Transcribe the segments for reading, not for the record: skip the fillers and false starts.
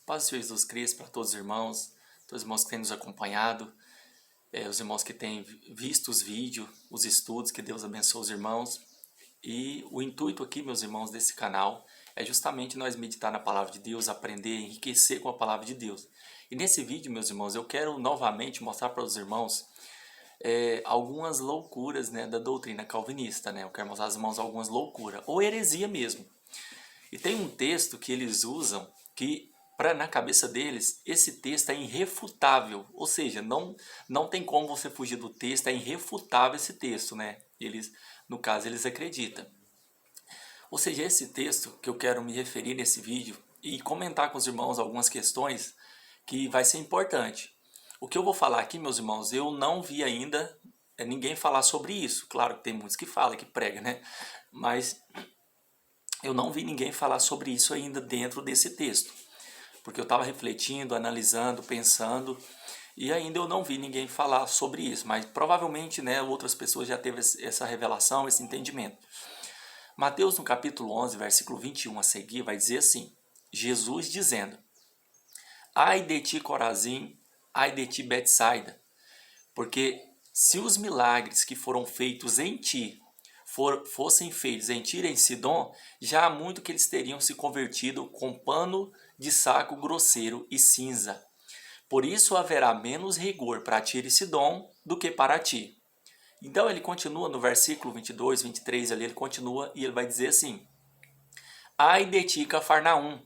Paz do Senhor Jesus Cristo para todos os irmãos que têm nos acompanhado, os irmãos que têm visto os vídeos, os estudos, que Deus abençoe os irmãos. E o intuito aqui, meus irmãos, desse canal é justamente nós meditar na palavra de Deus, aprender, enriquecer com a palavra de Deus. E nesse vídeo, meus irmãos, eu quero novamente mostrar para os irmãos algumas loucuras, da doutrina calvinista. Eu quero mostrar aos irmãos algumas loucuras, ou heresia mesmo. E tem um texto que eles usam que, na cabeça deles, esse texto é irrefutável. Ou seja, não tem como você fugir do texto, é irrefutável esse texto, no caso, eles acreditam. Ou seja, esse texto que eu quero me referir nesse vídeo e comentar com os irmãos algumas questões que vai ser importante. O que eu vou falar aqui, meus irmãos, eu não vi ainda ninguém falar sobre isso. Claro que tem muitos que falam, que pregam, Mas eu não vi ninguém falar sobre isso ainda dentro desse texto. Porque eu estava refletindo, analisando, pensando, e ainda eu não vi ninguém falar sobre isso. Mas provavelmente outras pessoas já teve essa revelação, esse entendimento. Mateus, no capítulo 11, versículo 21 a seguir, vai dizer assim: Jesus dizendo: Ai de ti, Corazim, ai de ti, Betsaida, porque se os milagres que foram feitos em ti fossem feitos em Tiro e em Sidom, já há muito que eles teriam se convertido com pano de saco grosseiro e cinza. Por isso haverá menos rigor para Tiro e Sidom do que para ti. Então ele continua no versículo 22, 23, ali ele continua e ele vai dizer assim: Ai de ti, Cafarnaum,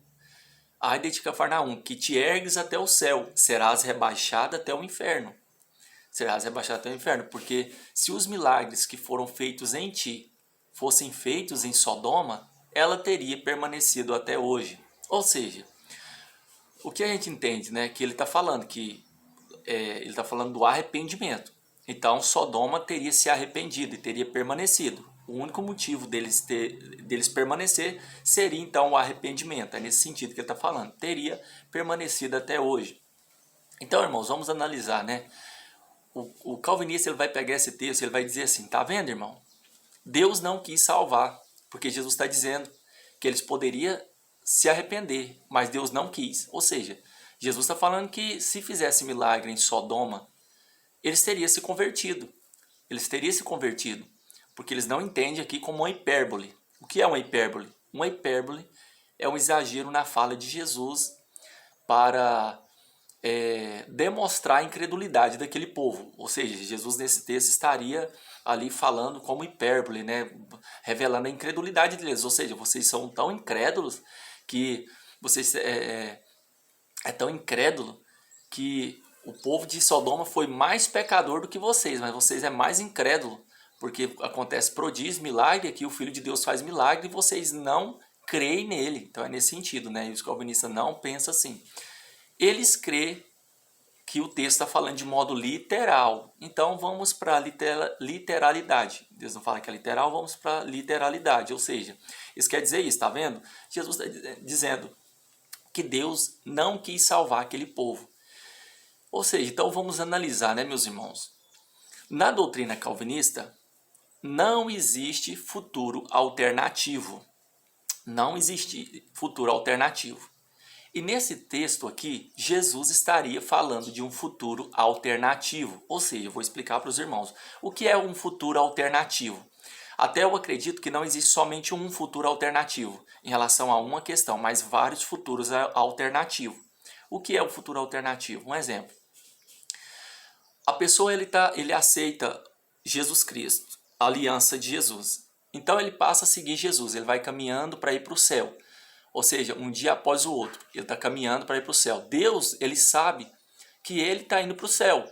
ai de ti, Cafarnaum, que te ergues até o céu, serás rebaixado até o inferno. Serás rebaixado até o inferno, porque se os milagres que foram feitos em ti fossem feitos em Sodoma, ela teria permanecido até hoje. Ou seja, o que a gente entende, que ele está falando, ele está falando do arrependimento. Então Sodoma teria se arrependido e teria permanecido. O único motivo deles permanecer seria então o arrependimento. É nesse sentido que ele está falando. Teria permanecido até hoje. Então, irmãos, vamos analisar, O calvinista ele vai pegar esse texto e ele vai dizer assim: tá vendo, irmão? Deus não quis salvar, porque Jesus está dizendo que eles poderiam se arrepender, mas Deus não quis. Ou seja, Jesus está falando que se fizesse milagre em Sodoma, eles teriam se convertido. Eles teriam se convertido, porque eles não entendem aqui como uma hipérbole. O que é uma hipérbole? Uma hipérbole é um exagero na fala de Jesus para demonstrar a incredulidade daquele povo. Ou seja, Jesus nesse texto estaria ali falando como hipérbole, revelando a incredulidade deles. Ou seja, vocês são tão incrédulos que vocês tão incrédulo que o povo de Sodoma foi mais pecador do que vocês, mas vocês é mais incrédulo, porque acontece prodígio, milagre, aqui o Filho de Deus faz milagre e vocês não creem nele. Então é nesse sentido, E os calvinistas não pensam assim. Eles creem que o texto está falando de modo literal. Então vamos para a literalidade. Deus não fala que é literal, vamos para a literalidade. Ou seja, isso quer dizer isso, está vendo? Jesus está dizendo que Deus não quis salvar aquele povo. Ou seja, então vamos analisar, meus irmãos? Na doutrina calvinista, não existe futuro alternativo. Não existe futuro alternativo. E nesse texto aqui, Jesus estaria falando de um futuro alternativo. Ou seja, eu vou explicar para os irmãos. O que é um futuro alternativo? Até eu acredito que não existe somente um futuro alternativo em relação a uma questão, mas vários futuros alternativos. O que é o futuro alternativo? Um exemplo. A pessoa ele aceita Jesus Cristo, a aliança de Jesus. Então ele passa a seguir Jesus, ele vai caminhando para ir para o céu. Ou seja, um dia após o outro, ele está caminhando para ir para o céu. Deus, ele sabe que ele está indo para o céu.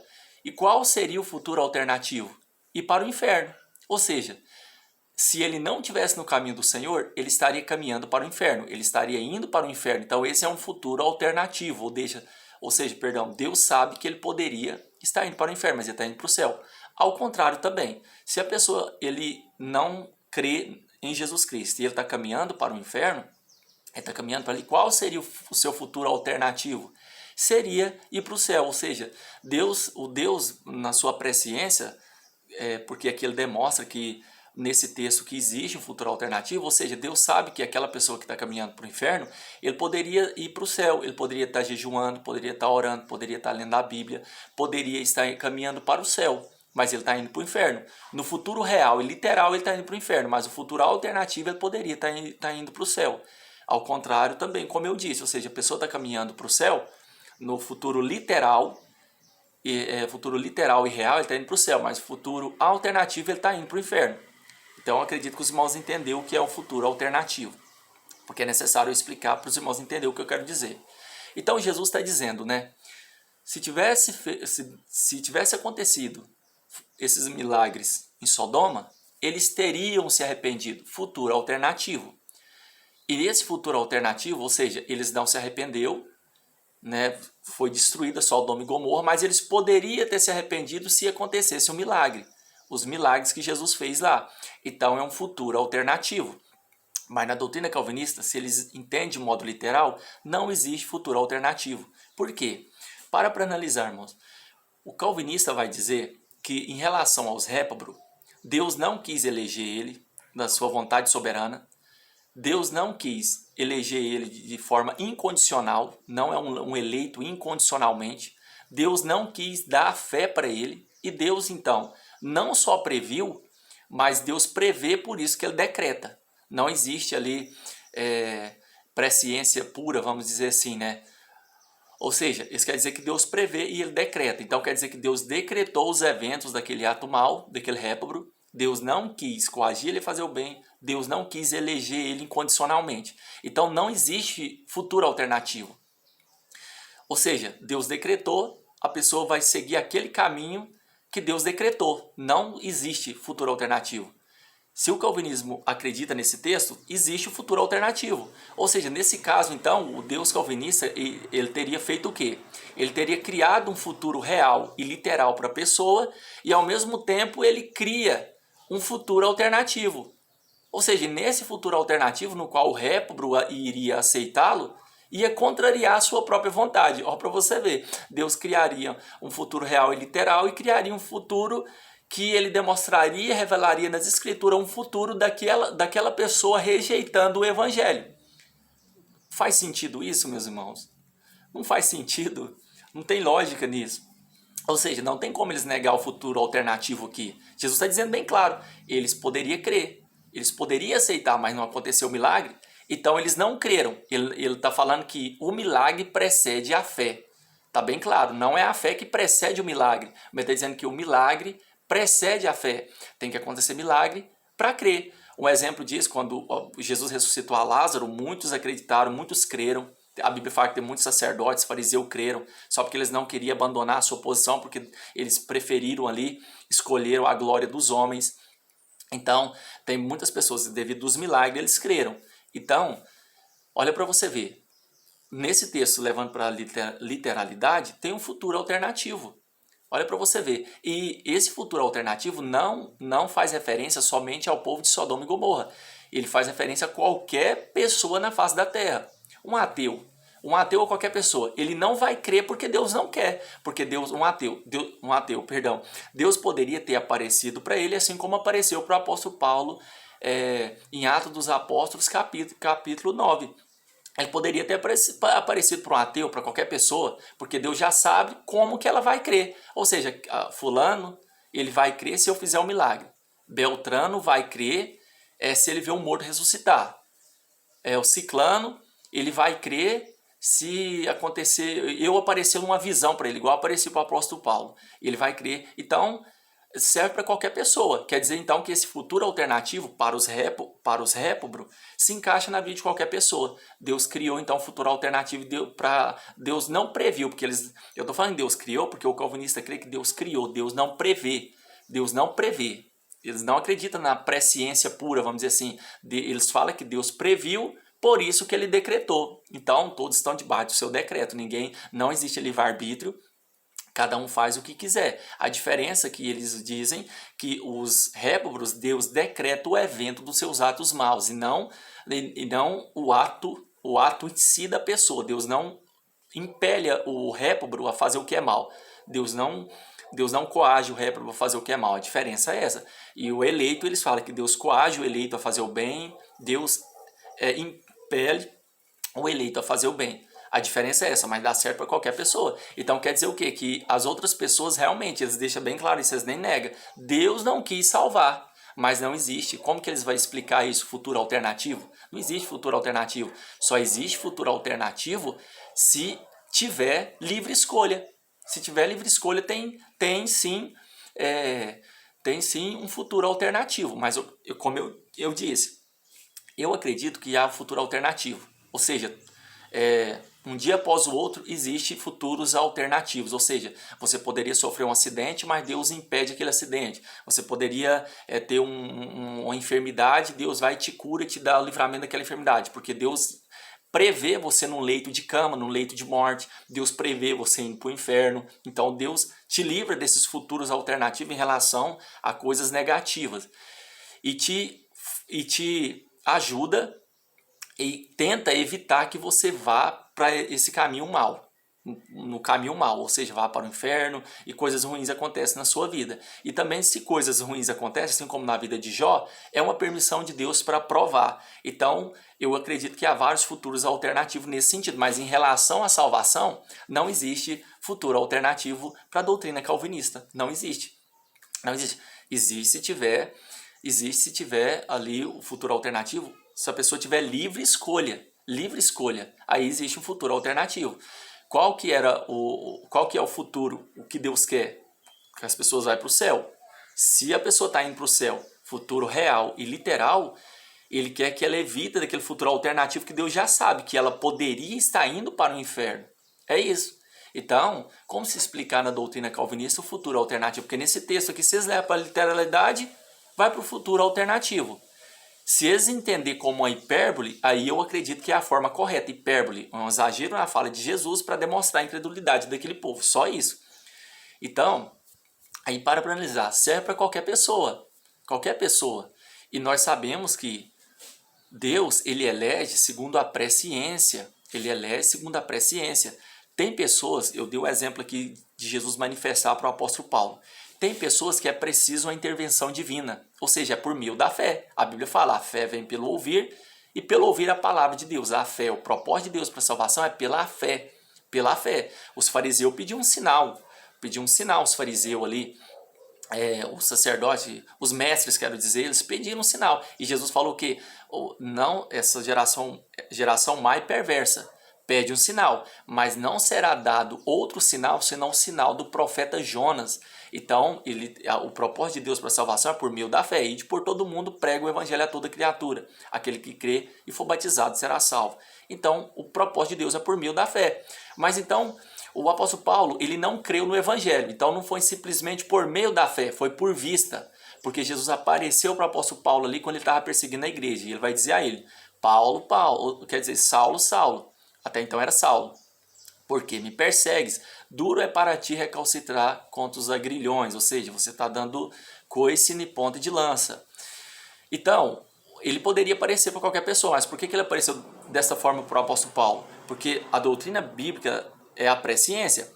E qual seria o futuro alternativo? Ir para o inferno. Ou seja, se ele não estivesse no caminho do Senhor, ele estaria caminhando para o inferno. Ele estaria indo para o inferno. Então esse é um futuro alternativo. Ou seja, Deus sabe que ele poderia estar indo para o inferno, mas ele está indo para o céu. Ao contrário também, se a pessoa ele não crê em Jesus Cristo e ele está caminhando para o inferno, ele está caminhando para ali, qual seria o seu futuro alternativo? Seria ir para o céu, ou seja, Deus na sua presciência, porque aqui ele demonstra que nesse texto que existe um futuro alternativo, ou seja, Deus sabe que aquela pessoa que está caminhando para o inferno, ele poderia ir para o céu, ele poderia estar jejuando, poderia estar orando, poderia estar lendo a Bíblia, poderia estar caminhando para o céu, mas ele está indo para o inferno. No futuro real e literal ele está indo para o inferno, mas o futuro alternativo ele poderia estar indo para o céu. Ao contrário também, como eu disse, ou seja, a pessoa está caminhando para o céu, no futuro literal e real ele está indo para o céu, mas o futuro alternativo ele está indo para o inferno. Então eu acredito que os irmãos entenderam o que é o futuro alternativo, porque é necessário eu explicar para os irmãos entenderem o que eu quero dizer. Então Jesus está dizendo, né? Se tivesse acontecido esses milagres em Sodoma, eles teriam se arrependido. Futuro alternativo. E esse futuro alternativo, ou seja, eles não se arrependeu, né? Foi destruída Sodoma e Gomorra, mas eles poderiam ter se arrependido se acontecesse um milagre. Os milagres que Jesus fez lá. Então é um futuro alternativo. Mas na doutrina calvinista, se eles entendem de modo literal, não existe futuro alternativo. Por quê? Para analisar, irmãos. O calvinista vai dizer que em relação aos réprobos, Deus não quis eleger ele na sua vontade soberana. Deus não quis eleger ele de forma incondicional, não é um eleito incondicionalmente. Deus não quis dar fé para ele. E Deus, então, não só previu, mas Deus prevê, por isso que ele decreta. Não existe ali presciência pura, vamos dizer assim, né? Ou seja, isso quer dizer que Deus prevê e ele decreta. Então quer dizer que Deus decretou os eventos daquele ato mal, daquele réprobo. Deus não quis coagir ele a fazer o bem. Deus não quis eleger ele incondicionalmente. Então não existe futuro alternativo. Ou seja, Deus decretou, a pessoa vai seguir aquele caminho que Deus decretou. Não existe futuro alternativo. Se o calvinismo acredita nesse texto, existe o futuro alternativo. Ou seja, nesse caso, então, o Deus calvinista, ele teria feito o quê? Ele teria criado um futuro real e literal para a pessoa e, ao mesmo tempo, ele cria um futuro alternativo. Ou seja, nesse futuro alternativo, no qual o réprobo iria aceitá-lo, ia contrariar a sua própria vontade. Olha para você ver, Deus criaria um futuro real e literal e criaria um futuro que ele demonstraria, revelaria nas escrituras um futuro daquela pessoa rejeitando o evangelho. Faz sentido isso, meus irmãos? Não faz sentido, não tem lógica nisso. Ou seja, não tem como eles negar o futuro alternativo aqui. Jesus está dizendo bem claro, eles poderiam crer, eles poderiam aceitar, mas não aconteceu o milagre, então eles não creram. Ele está falando que o milagre precede a fé. Está bem claro, não é a fé que precede o milagre, mas está dizendo que o milagre precede a fé. Tem que acontecer milagre para crer. Um exemplo disso, quando Jesus ressuscitou a Lázaro, muitos acreditaram, muitos creram. A Bíblia fala que tem muitos sacerdotes, fariseus creram, só porque eles não queriam abandonar a sua posição, porque eles preferiram ali, escolheram a glória dos homens. Então, tem muitas pessoas, devido aos milagres, eles creram. Então, olha para você ver. Nesse texto, levando para a literalidade, tem um futuro alternativo. Olha para você ver. E esse futuro alternativo não faz referência somente ao povo de Sodoma e Gomorra. Ele faz referência a qualquer pessoa na face da terra. Um ateu ou qualquer pessoa, ele não vai crer porque Deus não quer. Porque Deus poderia ter aparecido para ele, assim como apareceu para o apóstolo Paulo em Atos dos Apóstolos, capítulo 9. Ele poderia ter aparecido para um ateu, para qualquer pessoa, porque Deus já sabe como que ela vai crer. Ou seja, fulano, ele vai crer se eu fizer um milagre. Beltrano vai crer se ele ver um morto ressuscitar. O ciclano, ele vai crer se acontecer, eu aparecer numa visão para ele, igual apareci para o apóstolo Paulo. Ele vai crer. Então, serve para qualquer pessoa. Quer dizer, então, que esse futuro alternativo para os réprobos se encaixa na vida de qualquer pessoa. Deus criou, então, um futuro alternativo. Deus não previu, porque eu estou falando que Deus criou, porque o calvinista crê que Deus criou. Deus não prevê. Deus não prevê. Eles não acreditam na presciência pura, vamos dizer assim. Eles falam que Deus previu, por isso que ele decretou. Então, todos estão debaixo do seu decreto. Não existe livre-arbítrio. Cada um faz o que quiser. A diferença é que eles dizem que os réprobos, Deus decreta o evento dos seus atos maus e não o ato em si da pessoa. Deus não impele o réprobo a fazer o que é mal. Deus não coage o réprobo a fazer o que é mal. A diferença é essa. E o eleito, eles falam que Deus coage o eleito a fazer o bem, Deus impele o eleito a fazer o bem. A diferença é essa, mas dá certo para qualquer pessoa. Então quer dizer o quê? Que as outras pessoas realmente, eles deixam bem claro isso, eles nem negam. Deus não quis salvar, mas não existe. Como que eles vão explicar isso? Futuro alternativo? Não existe futuro alternativo. Só existe futuro alternativo se tiver livre escolha. Se tiver livre escolha, tem sim um futuro alternativo. Mas como eu disse, eu acredito que há futuro alternativo. Ou seja, um dia após o outro existe futuros alternativos, ou seja, você poderia sofrer um acidente, mas Deus impede aquele acidente. Você poderia ter uma enfermidade, Deus vai e te cura e te dá o livramento daquela enfermidade, porque Deus prevê você num leito de cama, num leito de morte, Deus prevê você indo para o inferno. Então Deus te livra desses futuros alternativos em relação a coisas negativas e te ajuda e tenta evitar que você vá para esse caminho mal, no caminho mal, ou seja, vá para o inferno e coisas ruins acontecem na sua vida. E também se coisas ruins acontecem, assim como na vida de Jó, é uma permissão de Deus para provar. Então, eu acredito que há vários futuros alternativos nesse sentido, mas em relação à salvação, não existe futuro alternativo para a doutrina calvinista. Não existe. Não existe. Existe se tiver ali o futuro alternativo, se a pessoa tiver livre escolha, aí existe um futuro alternativo. Qual que é o futuro, o que Deus quer? Que as pessoas vão para o céu. Se a pessoa está indo para o céu, futuro real e literal, ele quer que ela evite daquele futuro alternativo que Deus já sabe que ela poderia estar indo para o inferno. É isso. Então, como se explicar na doutrina calvinista o futuro alternativo? Porque nesse texto aqui, se eles levam para a literalidade, vai para o futuro alternativo. Se eles entenderem como uma hipérbole, aí eu acredito que é a forma correta. Hipérbole, um exagero na fala de Jesus para demonstrar a incredulidade daquele povo. Só isso. Então, aí para analisar, serve para qualquer pessoa. Qualquer pessoa. E nós sabemos que Deus, ele elege segundo a presciência. Ele elege segundo a presciência. Tem pessoas, eu dei o exemplo aqui de Jesus manifestar para o apóstolo Paulo. Tem pessoas que é preciso uma intervenção divina, ou seja, é por meio da fé. A Bíblia fala, a fé vem pelo ouvir e pelo ouvir a palavra de Deus. A fé, o propósito de Deus para a salvação é pela fé. Pela fé. Os fariseus pediam um sinal. Os fariseus ali, o sacerdote, os mestres, quero dizer, eles pediram um sinal. E Jesus falou que não, essa geração má e perversa pede um sinal, mas não será dado outro sinal senão o sinal do profeta Jonas. Então, o propósito de Deus para a salvação é por meio da fé. E de por todo mundo prega o evangelho a toda criatura. Aquele que crê e for batizado será salvo. Então, o propósito de Deus é por meio da fé. Mas então, o apóstolo Paulo, ele não creu no evangelho. Então, não foi simplesmente por meio da fé, foi por vista. Porque Jesus apareceu para o apóstolo Paulo ali quando ele estava perseguindo a igreja. E ele vai dizer a ele, Paulo, quer dizer, Saulo. Até então era Saulo. Porque me persegues, duro é para ti recalcitrar contra os agrilhões, ou seja, você está dando coice em ponta de lança. Então, ele poderia aparecer para qualquer pessoa, mas por que ele apareceu dessa forma para o apóstolo Paulo? Porque a doutrina bíblica é a presciência.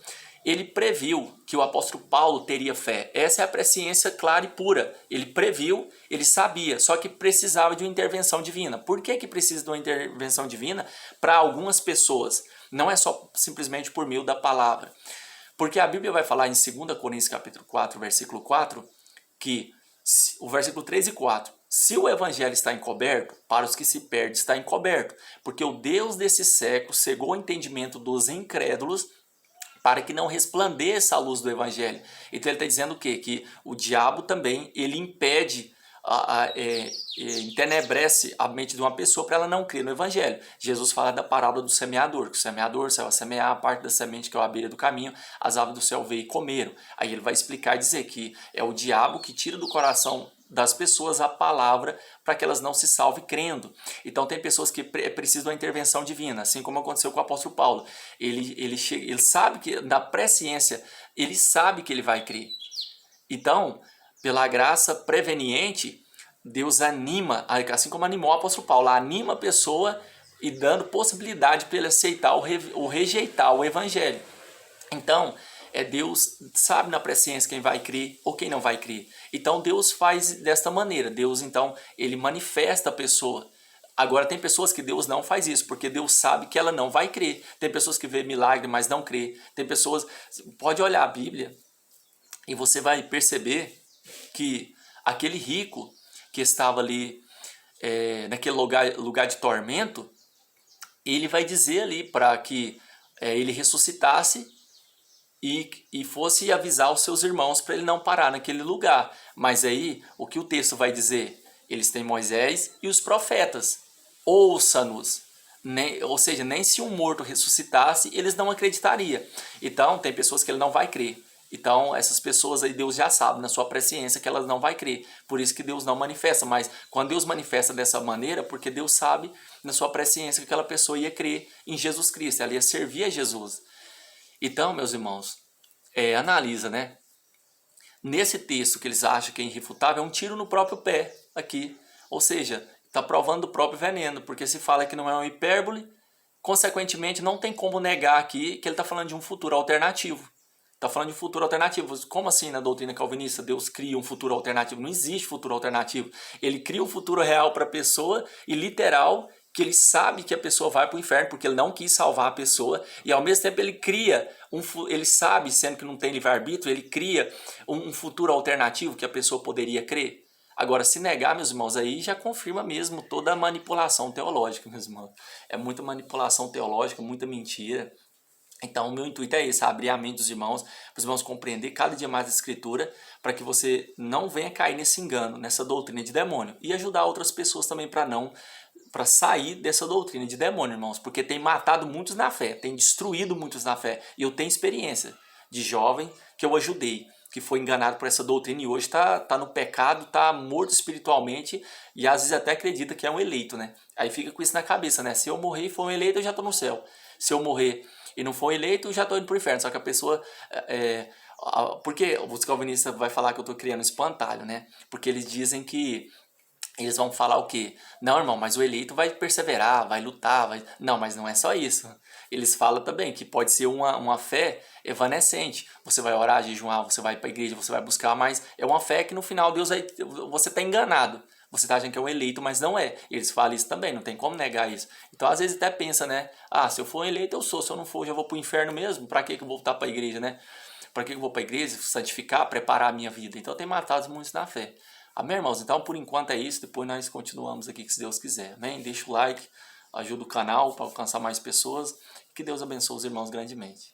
Ele previu que o apóstolo Paulo teria fé. Essa é a presciência clara e pura. Ele previu, ele sabia, só que precisava de uma intervenção divina. Por que precisa de uma intervenção divina? Para algumas pessoas. Não é só simplesmente por meio da palavra. Porque a Bíblia vai falar em 2 Coríntios capítulo 4, versículo 4, que o versículo 3 e 4, se o evangelho está encoberto, para os que se perdem está encoberto, porque o Deus desse século cegou o entendimento dos incrédulos para que não resplandeça a luz do evangelho. Então ele está dizendo o quê? Que o diabo também, ele impede, entenebrece a mente de uma pessoa para ela não crer no evangelho. Jesus fala da parábola do semeador, que o semeador saiu a semear a parte da semente que é a beira do caminho, as aves do céu veio e comeram. Aí ele vai explicar e dizer que é o diabo que tira do coração das pessoas a palavra para que elas não se salvem crendo. Então tem pessoas que precisam da intervenção divina, assim como aconteceu com o apóstolo Paulo. Ele sabe que na presciência, ele sabe que ele vai crer. Então, pela graça preveniente, Deus anima, assim como animou o apóstolo Paulo, anima a pessoa e dando possibilidade para ele aceitar ou rejeitar o evangelho. Então, Deus sabe na presciência quem vai crer ou quem não vai crer. Então Deus faz desta maneira. Deus então ele manifesta a pessoa. Agora tem pessoas que Deus não faz isso, porque Deus sabe que ela não vai crer. Tem pessoas que vê milagre, mas não crê. Tem pessoas, pode olhar a Bíblia e você vai perceber que aquele rico que estava ali naquele lugar de tormento, ele vai dizer ali para que ele ressuscitasse e fosse avisar os seus irmãos para ele não parar naquele lugar. Mas aí, o que o texto vai dizer? Eles têm Moisés e os profetas. Ouça-nos. Ou seja, nem se um morto ressuscitasse, eles não acreditariam. Então, tem pessoas que ele não vai crer. Então, essas pessoas aí, Deus já sabe, na sua presciência, que elas não vai crer. Por isso que Deus não manifesta. Mas quando Deus manifesta dessa maneira, porque Deus sabe, na sua presciência, que aquela pessoa ia crer em Jesus Cristo. Ela ia servir a Jesus. Então, meus irmãos, analisa, né? Nesse texto que eles acham que é irrefutável, é um tiro no próprio pé aqui. Ou seja, está provando o próprio veneno, porque se fala que não é uma hipérbole, consequentemente não tem como negar aqui que ele está falando de um futuro alternativo. Está falando de futuro alternativo. Como assim na doutrina calvinista Deus cria um futuro alternativo? Não existe futuro alternativo. Ele cria um futuro real para a pessoa e literal, que ele sabe que a pessoa vai para o inferno porque ele não quis salvar a pessoa, e ao mesmo tempo ele cria, ele sabe, sendo que não tem livre-arbítrio, ele cria um futuro alternativo que a pessoa poderia crer. Agora, se negar, meus irmãos, aí já confirma mesmo toda a manipulação teológica, meus irmãos. É muita manipulação teológica, muita mentira. Então, o meu intuito é esse, abrir a mente dos irmãos, para os irmãos compreender cada dia mais a Escritura, para que você não venha cair nesse engano, nessa doutrina de demônio. E ajudar outras pessoas também para sair dessa doutrina de demônio, irmãos. Porque tem matado muitos na fé, tem destruído muitos na fé. E eu tenho experiência de jovem que eu ajudei, que foi enganado por essa doutrina e hoje tá no pecado, tá morto espiritualmente e às vezes até acredita que é um eleito, né? Aí fica com isso na cabeça, né? Se eu morrer e for um eleito, eu já tô no céu. Se eu morrer e não for eleito, eu já estou indo para o inferno. Só que a pessoa... porque os calvinistas vai falar que eu estou criando espantalho, né? Porque eles dizem que... Eles vão falar o quê? Não, irmão, mas o eleito vai perseverar, vai lutar, vai... Não, mas não é só isso. Eles falam também que pode ser uma fé evanescente. Você vai orar, jejuar, você vai para a igreja, você vai buscar, mas é uma fé que no final Deus você está enganado. Você está achando que é um eleito, mas não é. Eles falam isso também, não tem como negar isso. Então, às vezes até pensa, né? Ah, se eu for eleito, eu sou. Se eu não for, eu já vou para o inferno mesmo. Para que eu vou voltar para a igreja, né? Para que eu vou para a igreja? Santificar, preparar a minha vida. Então, tem matado muitos na fé. Amém, irmãos? Então, por enquanto é isso. Depois nós continuamos aqui, se Deus quiser. Amém? Deixa o like, ajuda o canal para alcançar mais pessoas. Que Deus abençoe os irmãos grandemente.